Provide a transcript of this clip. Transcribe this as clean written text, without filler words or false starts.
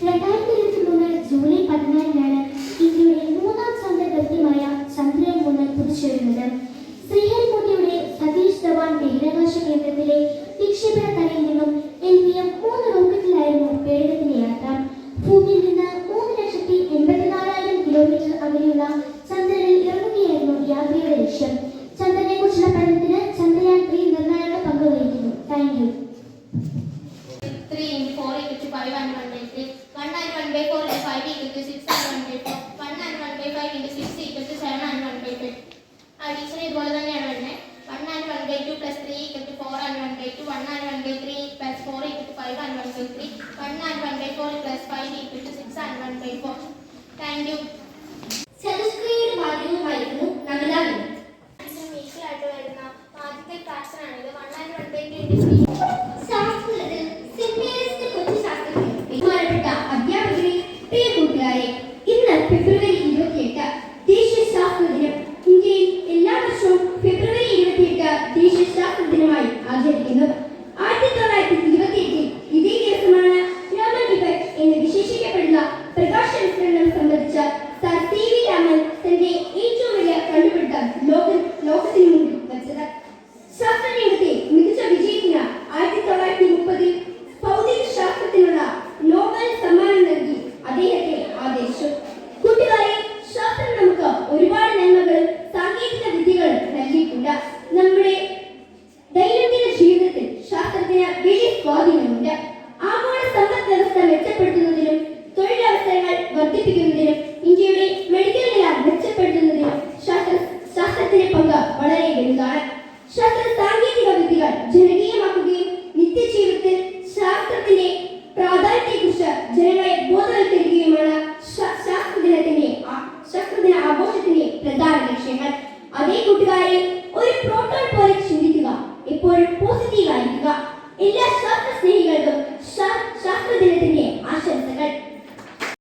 2023 July 14-നാണ് ഇന്ത്യയുടെ മൂന്നാം ചന്ദ്രദൗത്യമായ ചന്ദ്രയാൻ-3 കുതിച്ചുയരുന്നത്. ശ്രീഹരിക്കോട്ടയുടെ സതീഷ് ധവാൻ ബഹിരാകാശ കേന്ദ്രത്തിലെ വിക്ഷേപണ തലയിൽ നിന്നും LVM-3 റോക്കറ്റിലായിരുന്നു പേടകത്തിന്റെ യാത്ര. ഭൂമിയിൽ നിന്ന് 3,84,000 കിലോമീറ്റർ അകലെയുള്ള ചന്ദ്രനിൽ ഇറങ്ങുകയായിരുന്നു യാത്രയുടെ ലക്ഷ്യം. ചന്ദ്രനെ കുറിച്ചുള്ള പഠനത്തിന് ചന്ദ്രയാൻ-3 നിർണായക പങ്ക് വഹിക്കുന്നു. Thank you. 3 into 4 equal to 5 and 1 by 3. 1 and 1 by 4 is 5 equal to 6 and 1 by 4. 1 and 1 by 5 into 6 equal to 7 and 1 by 5. Addition ഇതുപോലെ തന്നെയാണ് വരുന്നത്. 1 and 1 by 2 plus 3 equal to 4 and 1 by 2. 1 and 1 by 3 plus 4 equal to 5 and 1 by 3. 1 and 1 by 4 plus 5 equal to 6 and 1 by 4. Thank you. ചതുഷ്ക്രിയയുടെ മാധ്യമമായിരുന്നു നഗലാവിന്. ഈസിയായിട്ട് വരുന്ന ആദ്യത്തെ fraction ആണിത്. 1 and 1 by 2 into 3. ശാസ്ത്രത്തിൽ സെമിനാരിസ്റ്റ് കൊച്ചു ശാസ്ത്രജ്ഞൻ ബഹുമാനപ്പെട്ട അധ്യാപകരെ, പ്രിയ കൂട്ടുകാരെ, ഇന്ന് ഫെബ്രുവരി 28 ദേശീയ ശാസ്ത്ര ദിനം. ഇന്ത്യയിൽ എല്ലാ വർഷവും ഫെബ്രുവരി 28 ദേശീയ ശാസ്ത്ര ദിനമായി ആചരിക്കുന്നു. 1928 ഇതേ ദിവസമാണ് രാമൻ ഇഫക്റ്റ് എന്ന് വിശേഷിക്കപ്പെടുന്ന പ്രകാശ വിസ്തരണം സംബന്ധിച്ച സർ CV രാമൻ തന്റെ ഏറ്റവും വലിയ കണ്ടുപിടുത്തം ലോകത്തിന് മുന്നിൽ വച്ചത്. ശാസ്ത്രരംഗത്തെ മികച്ച വിജയത്തിന് 1930 ഭൗതിക ശാസ്ത്രത്തിനുള്ള നോബൽ സമ്മാനം നൽകി അദ്ദേഹത്തെ ആദരിച്ചു. കൂട്ടുകാരെ, ശാസ്ത്രം നമുക്ക് ഒരുപാട് നന്മകളും സാങ്കേതിക വിദ്യകളും നൽകിയിട്ടുണ്ട്. നമ്മുടെ ദൈനംദിന ജീവിതത്തിൽ ശാസ്ത്രത്തിന് വലിയ സ്വാധീനമുണ്ട്. ആഗോള സമ്പദ് വ്യവസ്ഥ മെച്ചപ്പെടുത്തുന്നതിനും തൊഴിലവസരങ്ങൾ വർദ്ധിപ്പിക്കുന്നതിനും ഇന്ത്യയുടെ മെഡിക്കൽ നില മെച്ചപ്പെടുത്തുന്നതിനും ശാസ്ത്രത്തിന്റെ പങ്ക് വളരെ വലുതാണ്. ശാസ്ത്ര സാങ്കേതിക വിദ്യകൾ ജനകീയമാക്കുകയും നിത്യജീവിതത്തിൽ ശാസ്ത്രത്തിന്റെ പ്രാധാന്യത്തെക്കുറിച്ച് ജനങ്ങളെ ബോധവൽക്കരിക്കുകയുമാണ് ശാസ്ത്രദിന ആഘോഷത്തിന്റെ പ്രധാന ലക്ഷ്യങ്ങൾ. അതേ കൂട്ടുകാരെ, ഒരു പ്രോട്ടോൺ പോലെ ചിന്തിക്കുക, എപ്പോഴും പോസിറ്റീവ് ആയിരിക്കുക. എല്ലാ